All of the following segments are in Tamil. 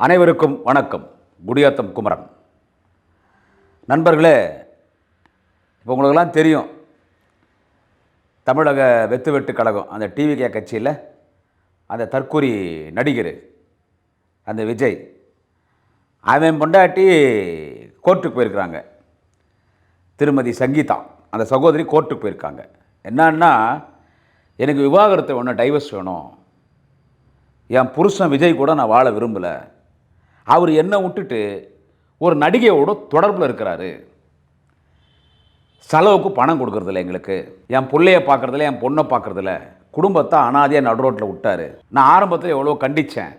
அனைவருக்கும் வணக்கம். குடியாத்தம் குமரன். நண்பர்களே, இப்போ உங்களுக்கெல்லாம் தெரியும், தமிழக வெட்டு கழகம் அந்த டிவிகே கட்சியில் அந்த தற்கூரி நடிகர் அந்த விஜய், அவன் பொண்டாட்டி கோர்ட்டுக்கு போயிருக்கிறாங்க. திருமதி சங்கீதா அந்த சகோதரி கோர்ட்டுக்கு போயிருக்காங்க. என்னன்னா, எனக்கு விவாகரத்தை ஒன்று டைவர்ஸ் வேணும், என் புருஷன் விஜய் கூட நான் வாழ விரும்பலை, அவர் என்னை விட்டுட்டு ஒரு நடிகையோட தொடர்பில் இருக்கிறாரு, செலவுக்கு பணம் கொடுக்குறதில்ல, எங்களுக்கு என் பிள்ளைய பார்க்குறதில்ல, என் பொண்ணை பார்க்குறதில்ல, குடும்பத்தை அனாதையாக நடு ரோட்டில் விட்டார். நான் ஆரம்பத்தில் எவ்வளோ கண்டித்தேன்.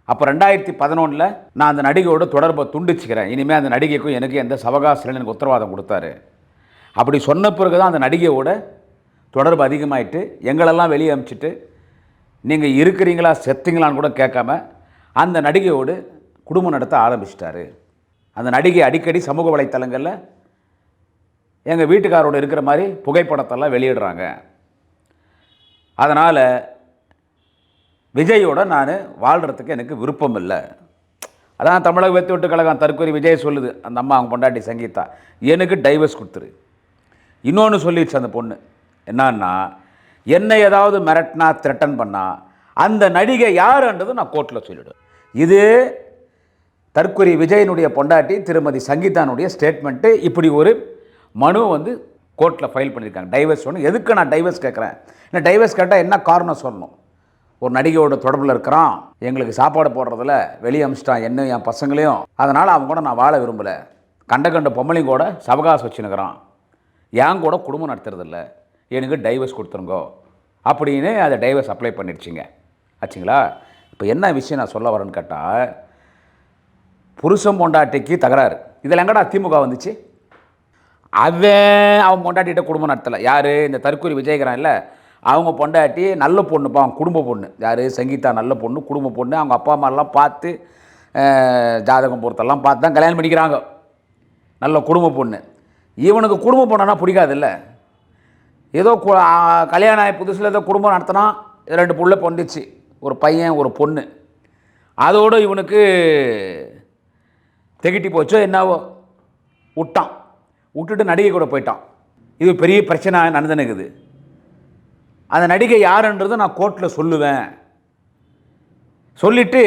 அப்போ 2011 நான் அந்த நடிகையோட தொடர்பை துண்டிச்சுக்கிறேன், இனிமேல் அந்த நடிகைக்கும் எனக்கு எந்த சவகாசம் எனக்கு உத்தரவாதம் கொடுத்தாரு. அப்படி சொன்ன பிறகு தான் அந்த நடிகையோட தொடர்பு அதிகமாகிட்டு எங்களெல்லாம் வெளியே அனுப்பிச்சிட்டு நீங்கள் இருக்கிறீங்களா செத்தீங்களான்னு கூட கேட்காம அந்த நடிகையோடு குடும்பம் நடத்த ஆரம்பிச்சிட்டாரு. அந்த நடிகை அடிக்கடி சமூக வலைத்தளங்களில் எங்கள் வீட்டுக்காரோடு இருக்கிற மாதிரி புகைப்படத்தெல்லாம் வெளியிடுறாங்க. அதனால் விஜயோட நான் வாழ்கிறதுக்கு எனக்கு விருப்பம் இல்லை. அதான் தமிழக வெட்டு கழகம் தற்கொலை விஜய் சொல்லுது, அந்த அம்மா அவங்க பொண்டாட்டி சங்கீதா, எனக்கு டைவர்ஸ் கொடுத்துரு. இன்னொன்று சொல்லிடுச்சு அந்த பொண்ணு, என்னன்னா, என்னை ஏதாவது மிரட்டினா த்ரெட்டன் பண்ணால் அந்த நடிகை யாருன்றது நான் கோர்ட்டில் சொல்லிவிடுவேன். இது தற்கொலை விஜயனுடைய பொண்டாட்டி திருமதி சங்கீதானுடைய ஸ்டேட்மெண்ட்டு. இப்படி ஒரு மனு கோர்ட்டில் ஃபைல் பண்ணியிருக்காங்க. டைவர்ஸ் ஒன்று. எதுக்கு நான் டைவர்ஸ் கேட்குறேன்? ஏன்னா டைவர்ஸ் கேட்டால் என்ன காரணம் சொல்லணும். ஒரு நடிகையோட தொடர்பில் இருக்கிறான், எங்களுக்கு சாப்பாடு போடுறதில்ல, வெளியே அமிச்சிட்டான் என்னையும் என் பசங்களையும், அதனால் அவங்க கூட நான் வாழ விரும்பலை, கண்ட பொம்பளையும் கூட சவகாசம் வச்சுன்னுக்கிறான், என் கூட குடும்பம் நடத்துறதில்ல, எனக்கு டைவர்ஸ் கொடுத்துருங்கோ அப்படின்னு அதை டைவர்ஸ் அப்ளை பண்ணிடுச்சிங்க. ஆச்சுங்களா? இப்போ என்ன விஷயம் நான் சொல்ல வரேன்னு கேட்டால், புருஷன் பொண்டாட்டிக்கு தகராறு. இதில் எங்கடா திமுக வந்துச்சு? அவன் பொண்டாட்டிகிட்ட குடும்பம் நடத்தலை. யார்? இந்த தற்கூரி விஜயகரன் இல்லை, அவங்க பொண்டாட்டி நல்ல பொண்ணுப்பா, அவங்க குடும்ப பொண்ணு. யார்? சங்கீதா நல்ல பொண்ணு, குடும்ப பொண்ணு. அவங்க அப்பா அம்மாலாம் பார்த்து ஜாதகம் பொறுத்தெல்லாம் பார்த்து தான் கல்யாணம் பண்ணிக்கிறாங்க. நல்ல குடும்ப பொண்ணு. இவனுக்கு குடும்ப பொண்ணுன்னா பிடிக்காதுல்ல. ஏதோ கல்யாணம் ஆகி புதுசில் ஏதோ குடும்பம் நடத்தினா, 2 புள்ள பொண்டுச்சு, ஒரு பையன் ஒரு பொண்ணு. அதோடு இவனுக்கு திகட்டி போச்சோ என்னவோ, விட்டுட்டு நடிகை கூட போயிட்டான். இது பெரிய பிரச்சனை நடந்துனுக்குது. அந்த நடிகை யாருன்றதை நான் கோர்ட்டில் சொல்லுவேன். சொல்லிவிட்டு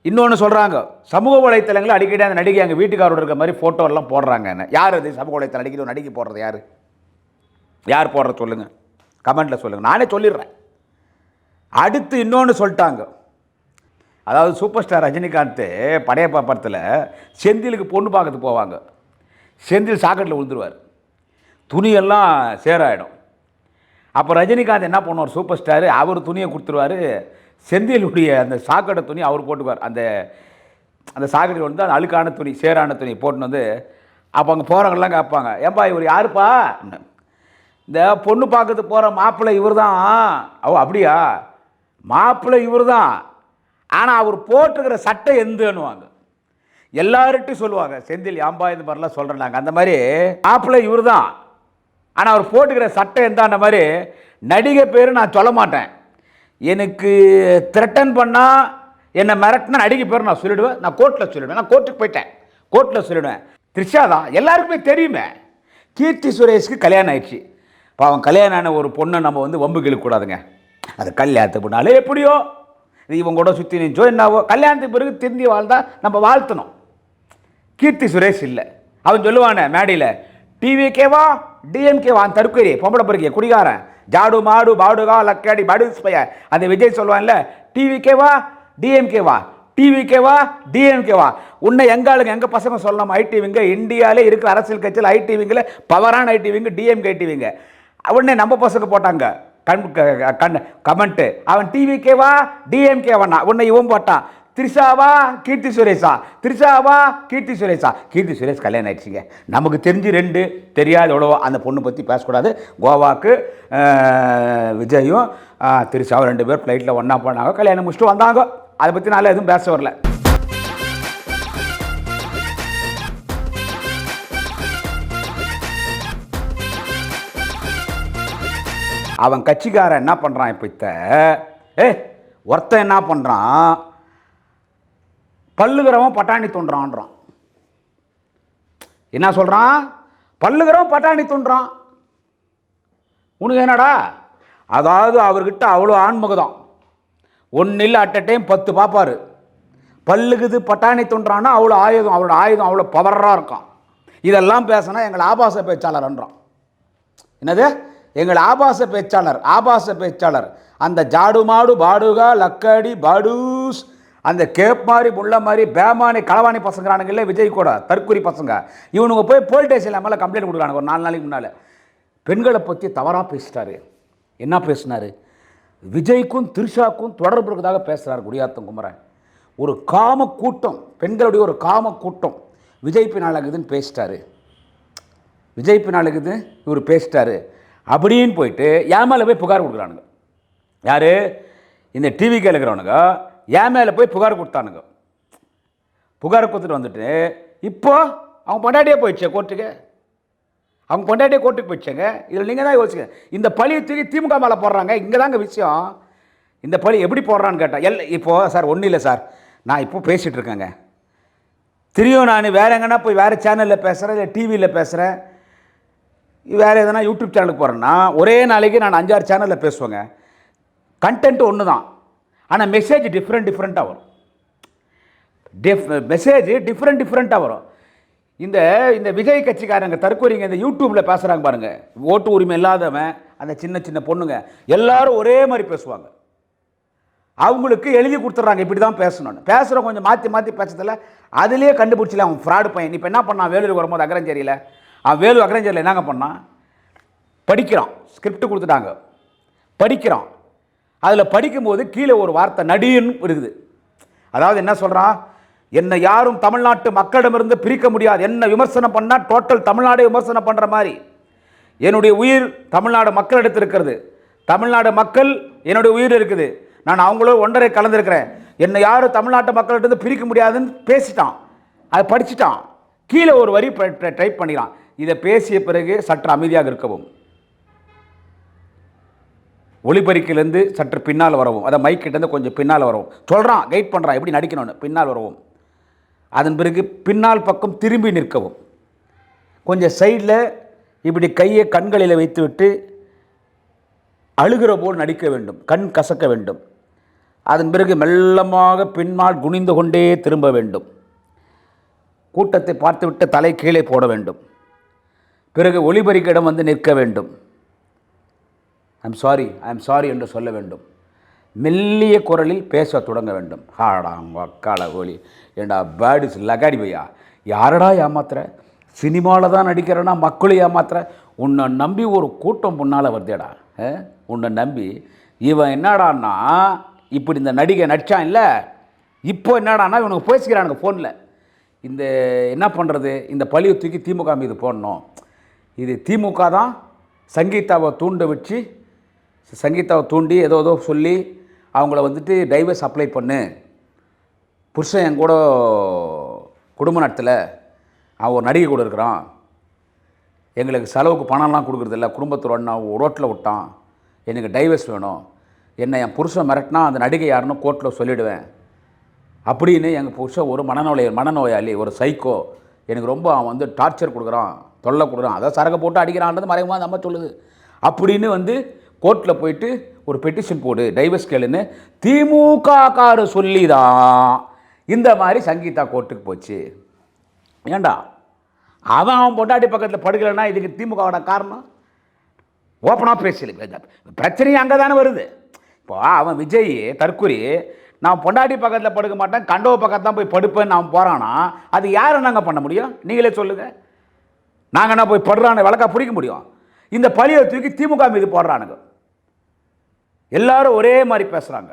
இன்னொன்று சொல்கிறாங்க, சமூக வலைத்தளங்களில் அடிக்கடி அந்த நடிகை எங்கள் வீட்டுக்காரோட இருக்கிற மாதிரி ஃபோட்டோலாம் போடுறாங்க. என்ன யார் அது? சமூக வலைத்தளம் அடிக்கடி ஒரு நடிகை போடுறது யார்? யார் போடுறது சொல்லுங்கள், கமெண்ட்டில் சொல்லுங்கள், நானே சொல்லிடுறேன். அடுத்து இன்னொன்று சொல்லிட்டாங்க. அதாவது சூப்பர் ஸ்டார் ரஜினிகாந்த் படையப்பா படத்தில் செந்திலுக்கு பொண்ணு பார்க்கறதுக்கு போவாங்க. செந்தில் சாக்கெட்டில் விழுந்துருவார், துணியெல்லாம் சேராயிடும். அப்போ ரஜினிகாந்த் என்ன பண்ணுவார், சூப்பர் ஸ்டார், அவர் துணியை கொடுத்துருவார், செந்திலுடைய அந்த சாக்கடை துணி அவர் போட்டுக்குவார். அந்த சாக்கடையில் அந்த அழுக்கான துணி, சேரான துணி போட்டுன்னு அப்போ அங்கே போகிறவங்கெல்லாம் கேட்பாங்க, ஏன்பா இவர் யாருப்பா? இந்த பொண்ணு பார்க்கறதுக்கு போகிற மாப்பிள்ளை இவர் தான். அப்படியா? மாப்பிள்ளை இவர் தான், ஆனால் அவர் போட்டுக்கிற சட்டை எந்தன்னுவாங்க. எல்லார்ட்டையும் சொல்லுவாங்க, செந்தில் ஏம்பா இந்த மாதிரிலாம் சொல்கிறேன்னாங்க. அந்த மாதிரி மாப்பிள்ளை இவர் தான், ஆனால் அவர் போட்டுக்கிற சட்டை எந்தாண்ட மாதிரி நடிகை பேர் நான் சொல்ல மாட்டேன். எனக்கு த்ரெட்டன் பண்ணால், என்னை மிரட்டினா நடிகை பேர் நான் சொல்லிவிடுவேன். நான் கோர்ட்டில் சொல்லிவிடுவேன். நான் கோர்ட்டுக்கு போயிட்டேன், கோர்ட்டில் சொல்லிவிடுவேன். த்ரிஷா தான் எல்லாருக்குமே தெரியுமே. கீர்த்தி சுரேஷ்க்கு கல்யாணம் ஆயிடுச்சு. இப்போ அவன் கல்யாணம் ஆன ஒரு பொண்ணை நம்ம வம்பு கிழக்கூடாதுங்க. அது கல்யாணத்துக்கு முன்னாலே எப்படியோ இவங்க கூட சுற்றி நிச்சோ என்னவோ, கல்யாணத்துக்கு பிறகு திருந்தி வாழ்ந்தால் நம்ம வாழ்த்தணும். கீர்த்தி சுரேஷ் இல்லை, அவன் சொல்லுவானே மேடையில், டிவிகேவா டிஎம்கேவா, அந்த தற்கொலை பொம்பளை பிறகு குடிகாரன், ஜாடு மாடு பாடுகா லக்காடி படுஸ் பைய, அந்த விஜய் சொல்லுவான்ல, டிவிகேவா டிஎம்கேவா, டிவிகேவா டிஎம்கேவா. உன்னை எங்களுக்கு எங்கள் பசங்க சொல்லலாம், ஐடிவிங்க இந்தியாவிலே இருக்கிற அரசியல் கட்சியில் ஐடிவிங்கில் பவரான ஐடிவிங்க டிஎம்கே ஐடிவிங்க. உடனே நம்ம பசங்க போட்டாங்க கமெண்ட்டு, அவன் டிவிகேவா டிஎம்கேவா, உன்னை இவன் போட்டான், த்ரிஷாவா கீர்த்தி சுரேஷா, த்ரிஷாவா கீர்த்தி சுரேஷா. கீர்த்தி சுரேஷ் கல்யாணம் ஆயிடுச்சுங்க. நமக்கு தெரிஞ்சு 2, தெரியாது எவ்வளோ. அந்த பொண்ணு பற்றி பேசக்கூடாது. கோவாக்கு விஜயும் த்ரிஷாவும் 2 பேர் ஃப்ளைட்டில் ஒன்றா போனாங்க, கல்யாணம் முடிச்சுட்டு வந்தாங்க. அதை பற்றி நான் எதுவும் பேச வரல. அவன் கட்சிக்காரன் என்ன பண்ணுறான், இப்போ ஒருத்தன் என்ன பண்ணுறான், பல்லுகிறவன் பட்டாணி துண்டுறான்றான். என்ன சொல்கிறான்? பல்லுகிறவன் பட்டாணி துண்டுறான். உனக்கு என்னடா? அதாவது அவர்கிட்ட அவ்வளோ ஆன்முகதான். ஒன்றில் அட் அ டைம் 10 பார்ப்பார். பல்லுக்குது பட்டாணி துண்டுறான்னா அவ்வளோ ஆயுதம், அவரோட ஆயுதம் அவ்வளோ பவராக இருக்கான். இதெல்லாம் பேசினா எங்கள் ஆபாச பேச்சாளர்ன்றான். என்னது? எங்கள் ஆபாச பேச்சாளர். அந்த ஜாடு மாடு பாடுகா லக்கடி பாடூஸ், அந்த கேப் மாதிரி முள்ள மாதிரி பேமானி களவாணி பசங்கிறானுங்களே, விஜய் கூட தற்கொலை பசங்க, இவனுங்க போய் போலீஸ் ஸ்டேஷனில் மேலே கம்ப்ளைண்ட் கொடுக்குறாங்க. ஒரு 4 நாளைக்கு முன்னால் பெண்களை பற்றி தவறாக பேசிட்டாரு. என்ன பேசினார்? விஜய்க்கும் திரிஷாக்கும் தொடர்பு இருக்கிறதாக பேசுகிறார் குடியாத்தம் குமரன். ஒரு காம கூட்டம், பெண்களுடைய ஒரு காம கூட்டம் விஜய் பின்னாலகுதுன்னு பேசிட்டாரு. இவர் பேசிட்டாரு அப்படின்னு போயிட்டு என் மேலே போய் புகார் கொடுக்குறானுங்க. யார்? இந்த டிவி கேளுக்கிறவனுங்க என் மேலே போய் புகார் கொடுத்தானுங்க. புகார் கொடுத்துட்டு வந்துட்டு இப்போ அவங்க பொண்டாட்டியே போயிடுச்சு கோர்ட்டுக்கு. போயிடுச்சாங்க. இதில் நீங்கள் தான் யோசிங்க. இந்த பழி தூக்கி திமுக மேலே போடுறாங்க. இங்கே தாங்க விஷயம். இந்த பழி எப்படி போடுறான்னு கேட்டால் இப்போது சார் ஒன்றும் இல்லை சார், நான் இப்போ பேசிகிட்டு இருக்கேங்க, தெரியும் நான் வேறு எங்கன்னா போய் வேறு சேனலில் பேசுகிறேன், இல்லை டிவியில் பேசுகிறேன், வேறு எதனா யூடியூப் சேனலுக்கு போகிறேன்னா ஒரே நாளைக்கு நான் 5-6 சேனலில் பேசுவேங்க. கண்டென்ட் ஒன்று தான், ஆனால் மெசேஜ் டிஃப்ரெண்ட்டாக வரும். டிஃப்ரெண்ட்டாக வரும். இந்த விஜய் கட்சிக்காரங்க தற்கொலைங்க இந்த யூடியூப்பில் பேசுகிறாங்க பாருங்கள், ஓட்டு உரிமை இல்லாதவன், அந்த சின்ன பொண்ணுங்க எல்லாரும் ஒரே மாதிரி பேசுவாங்க. அவங்களுக்கு எழுதி கொடுத்துட்றாங்க இப்படி தான் பேசணும்னு. பேசுகிற கொஞ்சம் மாற்றி பேசுறதில்ல, அதுலேயே கண்டுபிடிச்சல அவன் ஃப்ராடு பையன். இப்போ என்ன பண்ணான்? வேலூர் வரும்போது அக்கரஞ்சேரியில் என்னங்க பண்ணான்? படிக்கிறான், ஸ்கிரிப்ட் கொடுத்துட்டாங்க, படிக்கிறான். அதில் படிக்கும்போது கீழே ஒரு வார்த்தை நடின்னு இருக்குது. அதாவது என்ன சொல்கிறான்? என்னை யாரும் தமிழ்நாட்டு மக்களிடமிருந்து பிரிக்க முடியாது. என்ன விமர்சனம் பண்ணால் டோட்டல் தமிழ்நாடே விமர்சனம் பண்ணுற மாதிரி. என்னுடைய உயிர் தமிழ்நாடு மக்களிடத்தில் இருக்கிறது. தமிழ்நாடு மக்கள் என்னுடைய உயிர் இருக்குது. நான் அவங்களோட ஒன்றரை கலந்துருக்கிறேன். என்னை யாரும் தமிழ்நாட்டு மக்களிடத்து பிரிக்க முடியாதுன்னு பேசிட்டான். அதை படிச்சுட்டான். கீழே ஒரு வரி டைப் பண்ணிக்கிறான். இதை பேசிய பிறகு சற்று அமைதியாக இருக்கவும், ஒளிபெருக்கிலேருந்து சற்று பின்னால் வரவும், அதை மைக்கிட்டேருந்து கொஞ்சம் பின்னால் வரவும் சொல்கிறான். கைட் பண்ணுறான் எப்படி நடிக்கணும்னு. பின்னால் வரவும், அதன் பிறகு பின்னால் பக்கம் திரும்பி நிற்கவும், கொஞ்சம் சைடில் இப்படி கையை கண்களில் வைத்துவிட்டு அழுகிற போல் நடிக்க வேண்டும், கண் கசக்க வேண்டும். அதன் பிறகு மெல்லமாக பின்னால் குனிந்து கொண்டே திரும்ப வேண்டும். கூட்டத்தை பார்த்துவிட்டு தலை கீழே போட வேண்டும். பிறகு ஒளிபெருக்கிடம் வந்து நிற்க வேண்டும். ஐ எம் சாரி என்று சொல்ல வேண்டும். மெல்லிய குரலில் பேச தொடங்க வேண்டும். ஹாடா வக்கால ஒளி ஏண்டா பேடிஸ் லகாடி பையா, யாரடா ஏமாத்துற? சினிமாவில் தான் நடிக்கிறேன்னா மக்களை ஏமாத்துற? உன்னை நம்பி ஒரு கூட்டம் முன்னால் வருதேடா. உன்னை நம்பி இவன் என்னடான்னா இப்படி இந்த நடிகை நடித்தான் இல்லை, இப்போ என்னடான்னா இவனுக்கு பேசிக்கிறானுங்க ஃபோனில். இந்த என்ன பண்ணுறது? இந்த பழியை தூக்கி திமுக மீது போடணும். இது திமுக தான் சங்கீதாவை தூண்டி ஏதோ சொல்லி அவங்கள வந்துட்டு டைவர்ஸ் அப்ளை பண்ணு, புருஷன் என் கூட குடும்ப நடத்தலை, அவன் ஒரு நடிகை கூட இருக்கிறான், எங்களுக்கு செலவுக்கு பணம்லாம் கொடுக்குறதில்ல, குடும்பத்தோட நான் ரோட்டில் விட்டான், எனக்கு டைவர்ஸ் வேணும், என்னை என் புருஷன் மிரட்டினா அந்த நடிகை யாருன்னு கோர்ட்டில் சொல்லிவிடுவேன் அப்படின்னு எங்கள் புருஷன் ஒரு மனநோயாளி, ஒரு சைக்கோ, எனக்கு ரொம்ப அவன் வந்து டார்ச்சர் கொடுக்குறான், தொல்லை கொடுக்குறான், அதை சரகை போட்டு அடிக்கிறான்றது மறைமுகமாக நம்ம சொல்லுது அப்படின்னு கோர்ட்டில் போயிட்டு ஒரு பெட்டிஷன் போடு, டைவர்ஸ் கேளுன்னு திமுக காரு சொல்லி தான் இந்த மாதிரி சங்கீதா கோர்ட்டுக்கு போச்சு. ஏண்டா அவன் பொண்டாட்டி பக்கத்தில் படுக்கலைன்னா இதுக்கு திமுகவோட காரணம்? ஓப்பனாக பேசல, பிரச்சனையும் அங்கே தானே வருது. இப்போ அவன் விஜய் தற்கொலை நான் பொண்டாட்டி பக்கத்தில் படுக்க மாட்டேன், கண்டவ பக்கத்தான் போய் படுப்பேன்னு அவன் போகிறான்னா அது யாரை நாங்கள் பண்ண முடியும்? நீங்களே சொல்லுங்கள். நாங்கள் என்ன போய் படுறான்னு விளக்கா பிடிக்க முடியும்? இந்த பழியை தூக்கி திமுக மீது போடுறானுங்க. எல்லாரும் ஒரே மாதிரி பேசுகிறாங்க.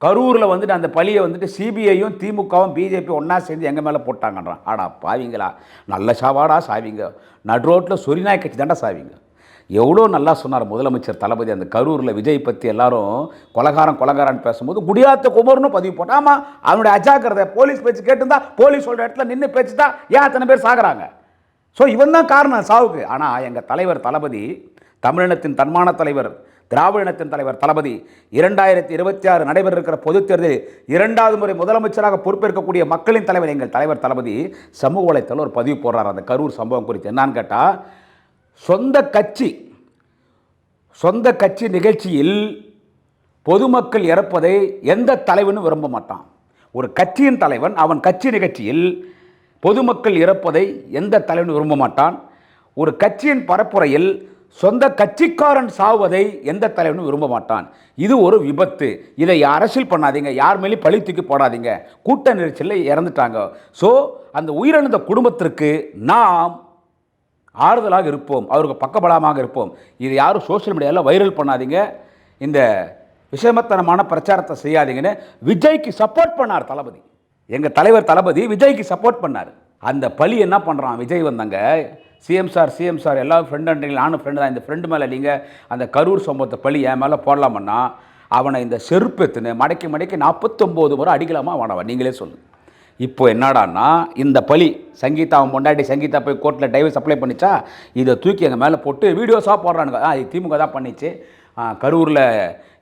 கரூரில் வந்துட்டு அந்த பழியை வந்துட்டு சிபிஐயும் திமுகவும் பிஜேபி ஒன்றா சேர்ந்து எங்கள் மேலே போட்டாங்கன்றான். ஆடா பாவிங்களா, நல்ல சாவாடா சாவிங்க, நடு ரோட்டில் சொரிநாய் கட்சி தாண்டா சாவிங்க. எவ்வளோ நல்லா சொன்னார் முதலமைச்சர் தளபதி. அந்த கரூரில் விஜய் பற்றி எல்லாரும் கொலகாரன்னு பேசும்போது குடியாத்த குமரன்னு பதிவு போட்டால், ஆமாம் அவனுடைய அஜாக்கிரதை, போலீஸ் பேச்சு கேட்டுருந்தா போலீஸ் சொல்கிற இடத்துல நின்று பேச்சு தான் ஏன் அத்தனை பேர் சாகுறாங்க. ஸோ இவன் தான் காரணம் சாவுக்கு. ஆனால் எங்கள் தலைவர் தளபதி, தமிழினத்தின் தன்மான தலைவர் திராவிட இனத்தின் தலைவர் தளபதி 2026 நடைபெற இருக்கிற பொதுத் தேர்தலில் 2வது முறை முதலமைச்சராக பொறுப்பேற்கக்கூடிய மக்களின் தலைவர் எங்கள் தலைவர் தளபதி சமூக வலைத்தளத்தில் ஒரு பதிவு போடுறார் அந்த கரூர் சம்பவம் குறித்து. என்னான்னு கேட்டால், சொந்த கட்சி நிகழ்ச்சியில் பொதுமக்கள் இறப்பதை எந்த தலைவனும் விரும்ப மாட்டான். ஒரு கட்சியின் தலைவன் அவன் கட்சி நிகழ்ச்சியில் பொதுமக்கள் இறப்பதை எந்த தலைவனும் விரும்ப மாட்டான். ஒரு கட்சியின் பரப்புரையில் சொந்த கட்சிக்காரன் சாவதை எந்த தலைவனும் விரும்ப மாட்டான். இது ஒரு விபத்து. இதை அரசியல் பண்ணாதீங்க, யார் மேலேயும் பழி தூக்கி போடாதீங்க. கூட்ட நெரிசலில் இறந்துட்டாங்க. ஸோ அந்த உயிரிழந்த குடும்பத்திற்கு நாம் ஆறுதலாக இருப்போம், அவருக்கு பக்கபலமாக இருப்போம். இது யாரும் சோசியல் மீடியாவில் வைரல் பண்ணாதீங்க, இந்த விஷமத்தனமான பிரச்சாரத்தை செய்யாதீங்கன்னு விஜய்க்கு சப்போர்ட் பண்ணார் தளபதி. எங்கள் தலைவர் தளபதி விஜய்க்கு சப்போர்ட் பண்ணார். அந்த பழி என்ன பண்ணுறான் விஜய் வந்தாங்க, சிஎம் சார் எல்லா ஃப்ரெண்டுன்றீங்க, நானும் ஃப்ரெண்டு தான், இந்த ஃப்ரெண்டு மேலே நீங்கள் அந்த கரூர் சம்பவத்தை பழி என் மேலே போடலாமன்னா அவனை இந்த செருப்பு எத்துன்னு மடக்கி 49 முறை அடிக்கலாமா வேணாவா நீங்களே சொல்லு. இப்போ என்னடான்னா இந்த பழி சங்கீதா அவன் பொண்டாட்டி சங்கீதா போய் கோர்ட்டில் டைவர்ஸ் அப்ளை பண்ணிச்சா, இதை தூக்கி எங்கள் மேலே போட்டு வீடியோஸாக போடுறானுங்க. இது திமுக தான் பண்ணிச்சு. கரூரில்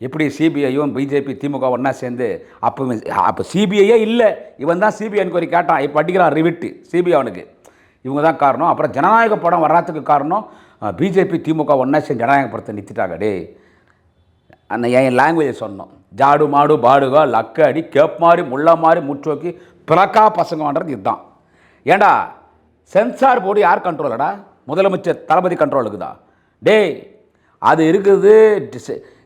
எப்படி சிபிஐயும் பிஜேபி திமுக ஒன்றா சேர்ந்து அப்போ சிபிஐயே இல்லை, இவன் தான் சிபிஐ என்கொயரி கேட்டான். இப்போ அடிக்கிறான் ரிவிட்டு சிபிஐ அவனுக்கு. இவங்க தான் காரணம். அப்புறம் ஜனநாயக படம் வர்றதுக்கு காரணம் பிஜேபி திமுக ஒன்றா சேர்ந்து ஜனநாயக படத்தை நிறுத்திட்டாங்க. டே அந்த என் லாங்குவேஜை சொன்னோம், ஜாடு மாடு பாடுகா லக்க அடி கேப் மாதிரி முள்ள மாதிரி முற்றோக்கி பிறக்கா பசங்கன்றது இதுதான். ஏண்டா சென்சார் போர்டு யார் கண்ட்ரோலடா? முதலமைச்சர் தளபதி கண்ட்ரோலுக்கு தான். டே அது இருக்குது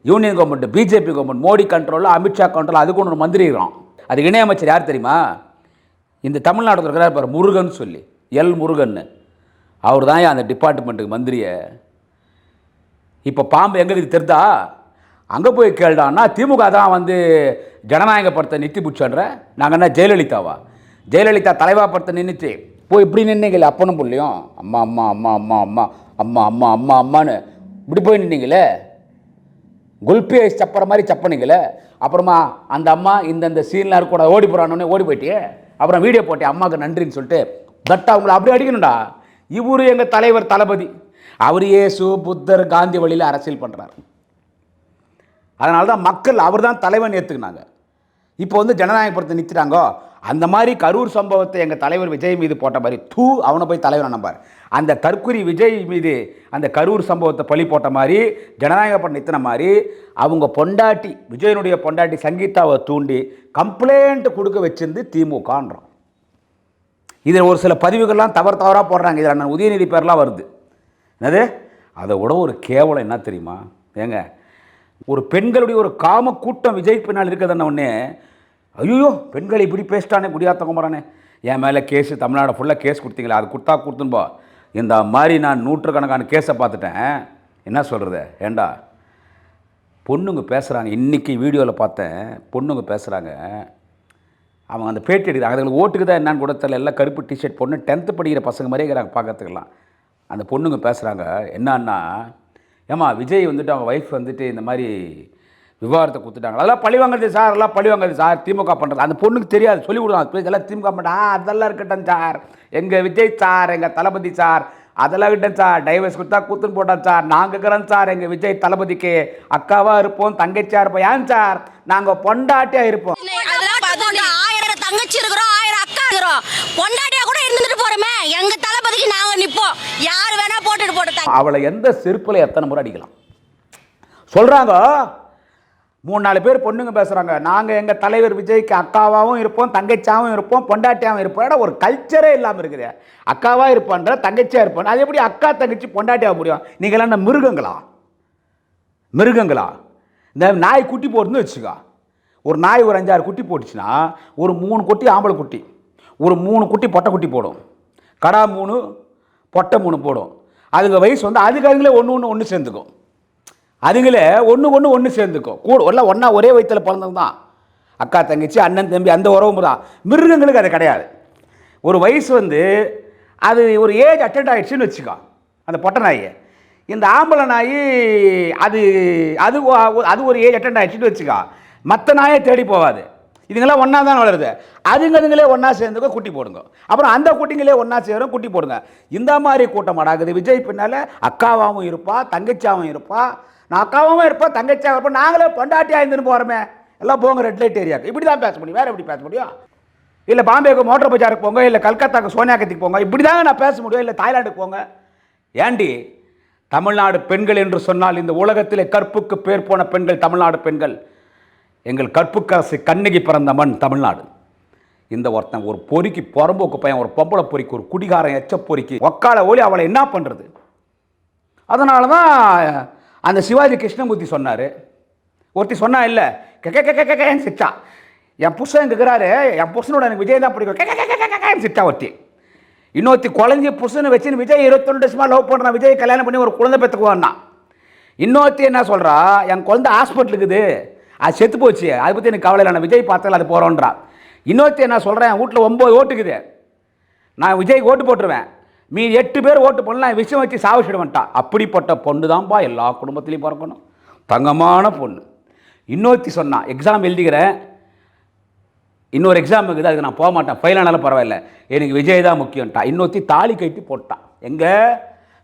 union government, BJP government, Modi கண்ட்ரோலில், அமித்ஷா கண்ட்ரோல். அதுக்கு ஒன்று மந்திரி இருக்கிறோம். அது இணையமைச்சர் யார் தெரியுமா? இந்த தமிழ்நாட்டில் இருக்கிறார் பாரு, முருகன் சொல்லி, எல் முருகன். அவர் தான் அந்த டிபார்ட்மெண்ட்டுக்கு மந்திரியை. இப்போ பாம்பு எங்கே இருக்குது தெரிதா? அங்கே போய் கேள்டான்னா திமுக தான் வந்து ஜனநாயக படத்தை நிறுத்தி பிடிச்சோன்ற. நாங்கள் என்ன ஜெயலலிதாவா? ஜெயலலிதா தலைவா படத்தை நின்றுச்சு போய் இப்படி நின்னீங்களே அப்பனும் பிள்ளையும், அம்மா அம்மா அம்மா அம்மா அம்மா அம்மா அம்மா அம்மா அம்மான்னு இப்படி போய் நின்னீங்களே, குல்பி ஐஸ் சப்பற மாதிரி சப்பனீங்களே. அப்புறமா அந்த அம்மா இந்த சீன்லாம் கூட ஓடி போகிறானோடனே ஓடி போயிட்டே, அப்புறம் வீடியோ போட்டேன் அம்மாவுக்கு நன்றின்னு சொல்லிட்டு. பட் அவங்கள அப்படி அடிக்கணும்டா. இவரு எங்கள் தலைவர் தளபதி, அவர் இயேசு புத்தர் காந்தி வழியில் அரசியல் பண்ணுறாரு. அதனால தான் மக்கள் அவர் தான் தலைவன் ஏற்றுக்கினாங்க. இப்போ வந்து ஜனநாயக படத்தை நிறுத்திட்டாங்க. அந்த மாதிரி கரூர் சம்பவத்தை எங்கள் தலைவர் விஜய் மீது போட்ட மாதிரி அவனை போய் தலைவனை நம்பார். அந்த தற்குறி விஜய் மீது அந்த கரூர் சம்பவத்தை பழி போட்ட மாதிரி ஜனநாயக படம் நிறுத்தின மாதிரி அவங்க பொண்டாட்டி விஜயனுடைய பொண்டாட்டி சங்கீதாவை தூண்டி கம்ப்ளைண்ட் கொடுக்க வச்சிருந்து திமுகன்றான். இதில் ஒரு சில பதிவுகள்லாம் தவறாக போடுறாங்க. இதில் நான் உதயநிதி பேர்லாம் வருது. என்னது? அதை விட ஒரு கேவலம் என்ன தெரியுமா? ஏங்க, ஒரு பெண்களுடைய ஒரு காம கூட்டம் விஜய் பின்னால் இருக்கிறதுன உடனே ஐயோ பெண்களை இப்படி பேசிட்டானே குடியாத்தம் குமரானே, என் மேலே கேஸு தமிழ்நாடு ஃபுல்லாக கேஸ் கொடுத்தீங்களா, அது கொடுத்துன்போ இந்த மாதிரி நான் நூற்றுக்கணக்கான கேஸை பார்த்துட்டேன். என்ன சொல்கிறது? ஏண்டா பொண்ணுங்க பேசுகிறாங்க. இன்றைக்கி வீடியோவில் பார்த்தேன், பொண்ணுங்க பேசுகிறாங்க. அவங்க அந்த பேட்டி எடுக்கிறாங்க. அதுங்களுக்கு ஓட்டுக்கு தான் என்னான்னு கூட தெரியல. எல்லாம் கருப்பு டிஷர்ட் பொண்ணு 10th படிக்கிற பசங்க மாதிரியே இருக்கிறாங்க பார்க்கறதுக்கெல்லாம். அந்த பொண்ணுங்க பேசுகிறாங்க என்னன்னா, ஏம்மா விஜய் வந்துட்டு அவங்க ஒய்ஃப் வந்துட்டு இந்த மாதிரி விவாகரத்தை கொடுத்துட்டாங்க, அதெல்லாம் பழி வாங்குறது சார், எல்லாம் பழி வாங்குறது சார், திமுக பண்ணுறது. அந்த பொண்ணுக்கு தெரியாது, சொல்லி கொடுங்க இதெல்லாம் திமுக பண்ணுறா, அதெல்லாம் இருக்கட்டும் சார், எங்கள் விஜய் சார், எங்கள் தளபதி சார், அதெல்லாம் விட்டேன் சார், டைவர்ஸ் கொடுத்தா கூத்துன்னு போட்டோம் சார், நாங்கள் இருக்கிறோம் சார், எங்கள் விஜய் தளபதிக்கு அக்காவாக இருப்போம், தங்கச்சியாக இருப்போம். ஏன் சார் நாங்கள் பொண்டாட்டியாக இருப்போம். தங்கச்சி இருக்கிறோம், 1000 அக்கா இருக்கிறோம், பொண்டாட்டியா கூட இருந்துட்டு போறோமே, எங்க தளபதிக்கு நாங்க நிப்போம், யார் வேணா போட்டுட்டு போட்டு. அவளை எந்த செருப்புல எத்தனை முறை அடிக்கலாம் சொல்றாங்க. 3-4 பேர் பொண்ணுங்க பேசுறாங்க, நாங்க எங்க தலைவர் விஜய்க்கு அக்காவாகவும் இருப்போம், தங்கச்சியாகவும் இருப்போம், பொண்டாட்டியாகவும் இருப்போம். ஒரு கல்ச்சரே இல்லாம இருக்குது. அக்காவா இருப்பான்ற, தங்கச்சியா இருப்பான். அது எப்படி அக்கா தங்கச்சி பொண்டாட்டியாக முடியும்? நீங்க என்ன மிருகங்களா? இந்த நாய் குட்டி போடுன்னு வச்சுக்கோ. ஒரு நாய் ஒரு 5-6 குட்டி போட்டுச்சுன்னா ஒரு 3 குட்டி ஆம்பளை குட்டி, ஒரு 3 குட்டி பொட்டை குட்டி போடும். கடா 3 பொட்டை 3 போடும். அதுங்க வயசு வந்து அதுங்களே ஒன்று சேர்ந்துக்கும். அதுங்களே ஒன்று சேர்ந்துக்கும். கூட எல்லாம் ஒன்றா ஒரே வயிற்றில் பிறந்தது தான். அக்கா தங்கச்சி அண்ணன் தம்பி அந்த உறவும் தான். மிருகங்களுக்கு அது கிடையாது. ஒரு வயசு வந்து அது ஒரு ஏஜ் அட்டெண்ட் ஆகிடுச்சின்னு வச்சுக்கோ அந்த பொட்டை நாய். இந்த ஆம்பளை நாய் அது அது அது ஒரு ஏஜ் அட்டெண்ட் ஆகிடுச்சின்னு வச்சுக்கோ, மற்ற நாயை தேடி போகாது. இதுங்களாம் ஒன்றா தான் வளருது. அதுங்களே ஒன்றா சேர்ந்துக்க குட்டி போடுங்க. அப்புறம் அந்த குட்டிங்களே ஒன்றா சேரும் குட்டி போடுங்க. இந்த மாதிரி கூட்டம் அடாகுது. விஜய் பின்னால் அக்காவாகவும் இருப்பா, தங்கச்சியாகவும் இருப்பா, நான் அக்காவும் இருப்போம் தங்கச்சியாக இருப்போம், நாங்களே பொண்டாட்டியாக இருந்துன்னு போகிறோமே, எல்லாம் போங்க ரெட் லைட் ஏரியாவுக்கு. இப்படி தான் பேச முடியும், வேறு எப்படி பேச முடியும்? இல்லை பாம்பேக்கு மோட்டர் பஜாருக்கு போங்க, இல்லை கல்கத்தாக்கு சோனியாக்கத்துக்கு போங்க, இப்படி தாங்க நான் பேச முடியும். இல்லை தாய்லாண்டுக்கு போங்க. ஏண்டி தமிழ்நாடு பெண்கள் என்று சொன்னால் இந்த உலகத்திலே கற்புக்கு பேர் போன பெண்கள் தமிழ்நாடு பெண்கள். எங்கள் கற்புக்கரசு கண்ணகி பிறந்த மண் தமிழ்நாடு. இந்த ஒருத்தன் ஒரு பொறிக்கு புறம்போக்கு பையன், ஒரு பொம்பளை பொறிக்கு, ஒரு குடிகாரன் எச்ச பொறிக்கு ஒக்கால ஓலி அவளை என்ன பண்ணுறது? அதனால தான் அந்த சிவாஜி கிருஷ்ணமூர்த்தி சொன்னார். ஒருத்தி சொன்னா இல்லை கேன்னு சிட்டா. என் புருஷன் இருக்கிறாரு, என் புருஷனோட எனக்கு விஜய் தான் பிடிக்கும் சிட்டா ஒருத்தி. இன்னொருத்தி குழந்தை புருஷனை வச்சுன்னு விஜய் 22 வருஷமா லவ் பண்ணுறான், விஜய் கல்யாணம் பண்ணி ஒரு குழந்தை பெற்றுக்குவான்னா. இன்னொருத்தி என்ன சொல்கிறா, என் குழந்தை ஹாஸ்பிட்டலுக்கு இருக்குது, அது செத்து போச்சு, அதை பற்றி எனக்கு கவலை இல்லை, நான் விஜய் பார்த்தால அது போகிறோன்றா. இன்னொருத்தி என்ன சொல்கிறேன், என் வீட்டில் 9 ஓட்டுக்குது, நான் விஜய் ஓட்டு போட்டுருவேன், மீ 8 பேர் ஓட்டு பண்ணலாம், விஷயம் வச்சு சாவிச்சிடுவேன்ட்டா. அப்படிப்பட்ட பொண்ணு தான்ப்பா எல்லா குடும்பத்துலேயும் பிறக்கணும், தங்கமான பொண்ணு. இன்னொருத்தி சொன்னா, எக்ஸாம் எழுதிக்கிறேன், இன்னொரு எக்ஸாம் இருக்குது, அதுக்கு நான் போக மாட்டேன், ஃபெயிலானாலும் பரவாயில்ல, எனக்கு விஜய் தான் முக்கியம்ட்டா. இன்னொருத்தி தாலி கட்டி போட்டான், எங்கே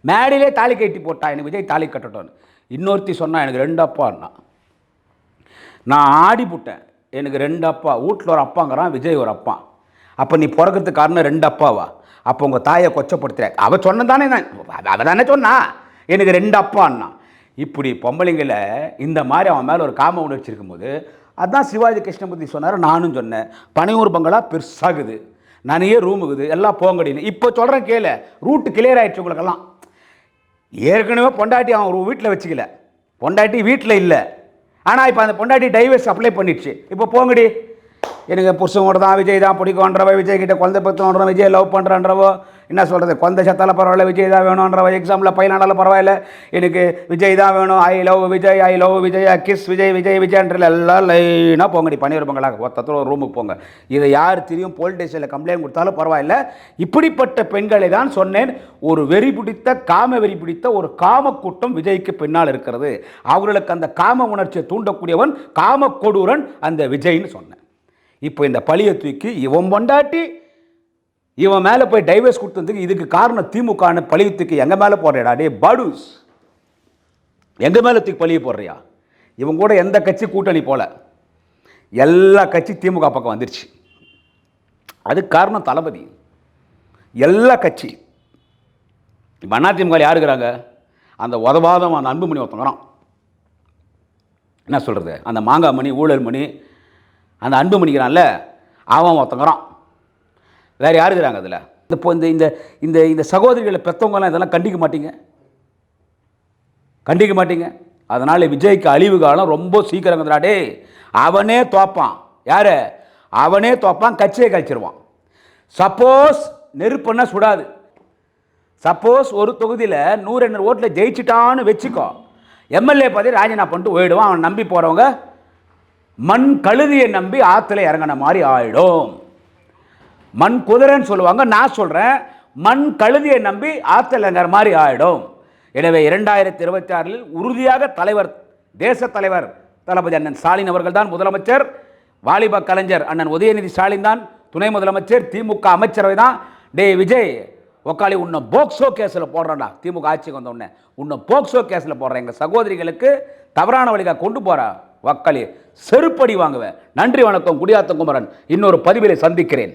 மேடையிலே தாலி கட்டி போட்டா, எனக்கு விஜய் தாலி கட்டட்டோன்னு. இன்னொருத்தி சொன்னா, எனக்கு 2 அப்பான்னா. நான் ஆடிப்புட்டேன், எனக்கு 2 அப்பா, வீட்டில் ஒரு அப்பாங்கிறான், விஜய் ஒரு அப்பா. அப்போ நீ பிறக்கிறதுக்கு காரணம் 2 அப்பாவா? அப்போ உங்கள் தாயை கொச்சப்படுத்துற. அவள் சொன்னதானே, அவள் தானே சொன்னா எனக்கு 2 அப்பான்னா. இப்படி பொம்பளைங்களை இந்த மாதிரி அவன் மேலே ஒரு காம உணர்ச்சி இருக்கும்போது, அதுதான் சிவாஜி கிருஷ்ணமூர்த்தி சொன்னார், நானும் சொன்னேன். பனையூர் பங்களா பெருசாகுது, நிறைய ரூமுக்குது, எல்லாம் போங்கடின்னு. இப்போ சொல்கிறேன் கேளு, ரூட்டு கிளியர் ஆகிடுச்சு உங்களுக்கெல்லாம். ஏற்கனவே பொண்டாட்டி அவன் ஒரு வீட்டில் வச்சுக்கல, பொண்டாட்டி வீட்டில் இல்லை, ஆனால் இப்போ அந்த பொண்டாட்டி டைவர்ஸ் அப்ளை பண்ணிடுச்சு. இப்போ போங்கடி, எனக்கு புருஷனோட தான் விஜய் தான் பிடிக்கும்ன்றவோ, விஜய் கிட்ட குழந்தை பத்துன்றவோ, விஜய் லவ் பண்ணுறன்றவோ, என்ன சொல்கிறது, குழந்தை சத்தால பரவாயில்ல, விஜய் தான் வேணுன்றவோ, எக்ஸாமில் பையனாலும் பரவாயில்ல, எனக்கு விஜய் தான் வேணும், I love Vijay, I love Vijay, kiss Vijay, Vijay விஜய்ன்ற எல்லாம் லைனாக போங்கடி பன்னீர் பங்களாக ஒருத்தர் ஒரு ரூமுக்கு போங்க. இதை யார் தெரியும் போலீஸ் ஸ்டேஷனில் கம்ப்ளைண்ட் கொடுத்தாலும் பரவாயில்ல. இப்படிப்பட்ட பெண்களை தான் சொன்னேன், ஒரு வெறி பிடித்த காம வெறி பிடித்த ஒரு காம கூட்டம் விஜய்க்கு பின்னால் இருக்கிறது. அவர்களுக்கு அந்த காம உணர்ச்சியை தூண்டக்கூடியவன் காம கொடூரன் அந்த விஜய்னு சொன்னேன். இப்போ இந்த பழியை தூக்கி இவன் பொண்டாட்டி இவன் மேலே போய் டைவர்ஸ் கொடுத்ததுக்கு இதுக்கு காரணம் திமுக பழியை தூக்கி எங்கள் மேலே போடுறியாடா? டே பாடுஸ், எங்கள் மேலே தூக்கி பழியை போடுறியா? இவன் கூட எந்த கட்சி கூட்டணி போல, எல்லா கட்சி திமுக பக்கம் வந்துருச்சு. அதுக்கு காரணம் தளபதி. எல்லா கட்சி இப்போ அதிமுக யார் இருக்கிறாங்க? அந்த உதவாதம் அந்த அன்புமணி ஒருத்தங்கிறான், என்ன சொல்கிறது, அந்த மாங்காய் மணி ஊழல் மணி, அந்த அன்பு மணிக்கிறான்ல அவன் ஒருத்தங்கிறான். வேறு யார் இருக்கிறாங்க அதில்? இப்போ இந்த இந்த இந்த சகோதரிகளை பெற்றவங்கலாம் இதெல்லாம் கண்டிக்க மாட்டீங்க, கண்டிக்க மாட்டீங்க. அதனால் விஜய்க்கு அழிவு காலம் ரொம்ப சீக்கிரம். டே அவனே தோப்பான், யார் அவனே தோப்பான், கட்சியை கழிச்சிருவான். சப்போஸ் நெருப்புன்னா சுடாது, சப்போஸ் ஒரு தொகுதியில் 100 ஓட்டில் ஜெயிச்சிட்டான்னு வச்சுக்கோ, எம்எல்ஏ பதவி ராஜினாமா பண்ணிட்டு போயிடுவான். அவன் நம்பி போகிறவங்க மண் கழுதியை நம்பி ஆற்றுல இறங்கின மாதிரி ஆயிடும். மண் குதிரைன்னு சொல்லுவாங்க, நான் சொல்கிறேன் மண் கழுதியை நம்பி ஆற்றுல இறங்குற மாதிரி ஆயிடும். எனவே 2026 உறுதியாக தலைவர், தேச தலைவர் தளபதி அண்ணன் ஸ்டாலின் அவர்கள் தான் முதலமைச்சர். வாலிப கலைஞர் அண்ணன் உதயநிதி ஸ்டாலின் தான் துணை முதலமைச்சர். திமுக அமைச்சரவை தான். டே விஜய் ஒக்காளி, உன்னை போக்சோ கேஸில் போடுறான்டா, திமுக ஆட்சிக்கு வந்த உடனே உன்னை போக்சோ கேஸில் போடுறேன், எங்கள் சகோதரிகளுக்கு தவறான வழிகாக கொண்டு போகிற வக்காளி செருப்படி வாங்குவேன். நன்றி வணக்கம். குடியாத்தம் குமரன் இன்னொரு பதிவிலே சந்திக்கிறேன்.